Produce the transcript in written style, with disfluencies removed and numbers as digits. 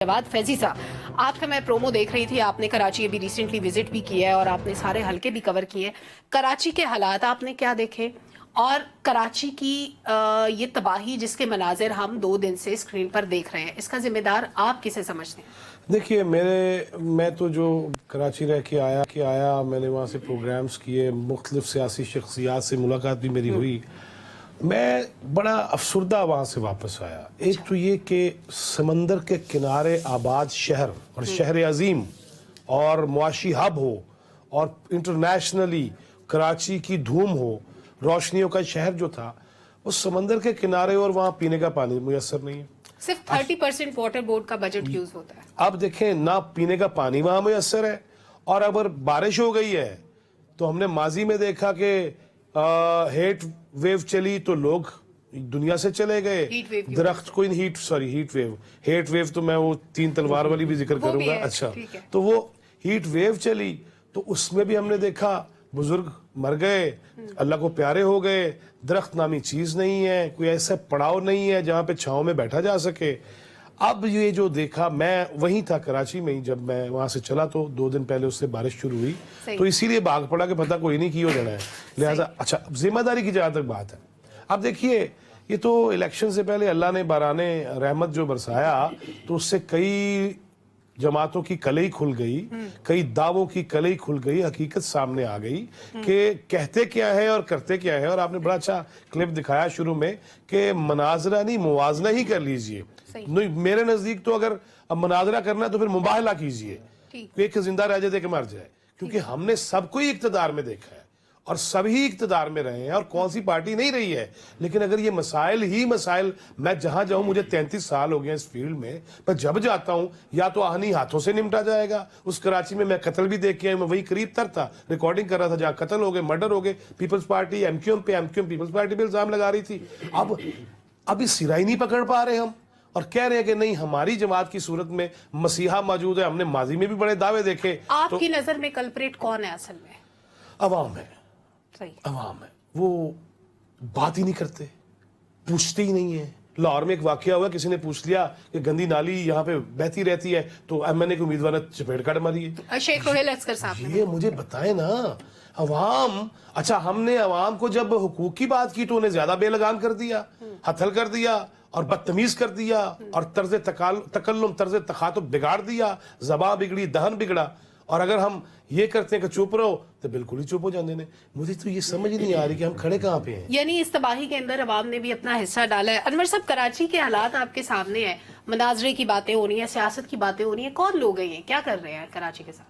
بعد فیضی صاحب آپ کا میں پرومو دیکھ رہی تھی، آپ نے کراچی ابھی ریسنٹلی وزٹ بھی کیا ہے اور آپ نے سارے حلقے بھی کور کیے. کراچی کے حالات آپ نے کیا دیکھے اور کراچی کی یہ تباہی جس کے مناظر ہم 2 دن سے اسکرین پر دیکھ رہے ہیں، اس کا ذمہ دار آپ کسے سمجھتے ہیں؟ دیکھیے میں تو جو کراچی رہ کے آیا میں نے وہاں سے پروگرامز کیے، مختلف سیاسی شخصیات سے ملاقات بھی میری ہوئی. میں بڑا افسردہ وہاں سے واپس آیا. ایک تو یہ کہ سمندر کے کنارے آباد شہر اور شہر عظیم اور معاشی ہب ہو اور انٹرنیشنلی کراچی کی دھوم ہو، روشنیوں کا شہر جو تھا، وہ سمندر کے کنارے اور وہاں پینے کا پانی میسر نہیں ہے. صرف 30% واٹر بورڈ کا بجٹ یوز ہوتا ہے. اب دیکھیں، نہ پینے کا پانی وہاں میسر ہے، اور اگر بارش ہو گئی ہے تو ہم نے ماضی میں دیکھا کہ ہیٹ ویو چلی تو لوگ دنیا سے چلے گئے. درخت کوئی ہیٹ ویو تو میں وہ 3 تلوار والی بھی ذکر کروں گا. اچھا، تو وہ ہیٹ ویو چلی تو اس میں بھی ہم نے دیکھا بزرگ مر گئے، اللہ کو پیارے ہو گئے. درخت نامی چیز نہیں ہے، کوئی ایسا پڑاؤ نہیں ہے جہاں پہ چھاؤں میں بیٹھا جا سکے. اب یہ جو دیکھا، میں وہیں تھا کراچی میں ہی، جب میں وہاں سے چلا تو 2 دن پہلے اس سے بارش شروع ہوئی تو اسی لیے بھاگ پڑا کہ پتہ کوئی نہیں کی ہو جانا ہے. لہٰذا اچھا، ذمہ داری کی جہاں تک بات ہے، اب دیکھیے یہ تو الیکشن سے پہلے اللہ نے باران رحمت جو برسایا تو اس سے کئی جماعتوں کی کلئی کھل گئی، کئی دعووں کی کلئی کھل گئی، حقیقت سامنے آ گئی کہ کہتے کیا ہے اور کرتے کیا ہے. اور آپ نے بڑا اچھا کلپ دکھایا شروع میں کہ مناظرہ نہیں، موازنہ ہی کر لیجئے. میرے نزدیک تو اگر اب مناظرہ کرنا ہے تو پھر مباہلہ کیجئے، ایک زندہ رہ جائے کہ مر جائے، کیونکہ ہم نے سب کو ہی اقتدار میں دیکھا ہے اور سب ہی اقتدار میں رہے ہیں اور کون سی پارٹی نہیں رہی ہے. لیکن اگر یہ مسائل میں جہاں جاؤں، مجھے 33 سال ہو گئے اس فیلڈ میں جب جاتا ہوں یا تو آہنی ہاتھوں سے نمٹا جائے گا. اس کراچی میں قتل بھی دیکھ کے آیا، میں وہی قریب تر تھا، ریکارڈنگ کر رہا تھا جہاں قتل ہو گئے، مرڈر ہو گئے. Peoples Party M Q M Peoples Party پہ الزام لگا رہی تھی. اب اس سرا ہی نہیں پکڑ پا رہے ہم، اور کہہ رہے ہیں کہ نہیں ہماری جماعت کی صورت میں مسیحا موجود ہے. ہم نے ماضی میں بھی بڑے دعوے دیکھے. آپ کی نظر میں کلپریٹ کون ہے اصل میں؟ عوام ہے. عوام ہے، وہ بات ہی نہیں کرتے، پوچھتے ہی نہیں ہیں. لاہور میں ایک واقعہ ہوا، کسی نے پوچھ لیا کہ گندی نالی یہاں پہ بہتی رہتی ہے تو ایم این اے کے امیدوار نے چپیٹ کاٹ ماری ہے. شیخ روہیل اسکر صاحب نے. یہ مجھے بتائیں نا، عوام، اچھا ہم نے عوام کو جب حقوق کی بات کی تو انہیں زیادہ بے لگام کر دیا، ہتھل کر دیا اور بدتمیز کر دیا اور طرز تکلم، طرز تخاطب بگاڑ دیا، زبان بگڑی، دہن بگڑا. اور اگر ہم یہ کرتے ہیں کہ چپ رہو تو بالکل ہی چپ ہو جانے. مجھے تو یہ سمجھ نہیں آ رہی کہ ہم کھڑے کہاں پہ ہیں. یعنی اس تباہی کے اندر عوام نے بھی اپنا حصہ ڈالا ہے. انور صاحب، کراچی کے حالات آپ کے سامنے ہیں، مناظرے کی باتیں ہو رہی ہیں، سیاست کی باتیں ہو رہی ہیں، کون لوگ ہیں یہ، کیا کر رہے ہیں کراچی کے ساتھ؟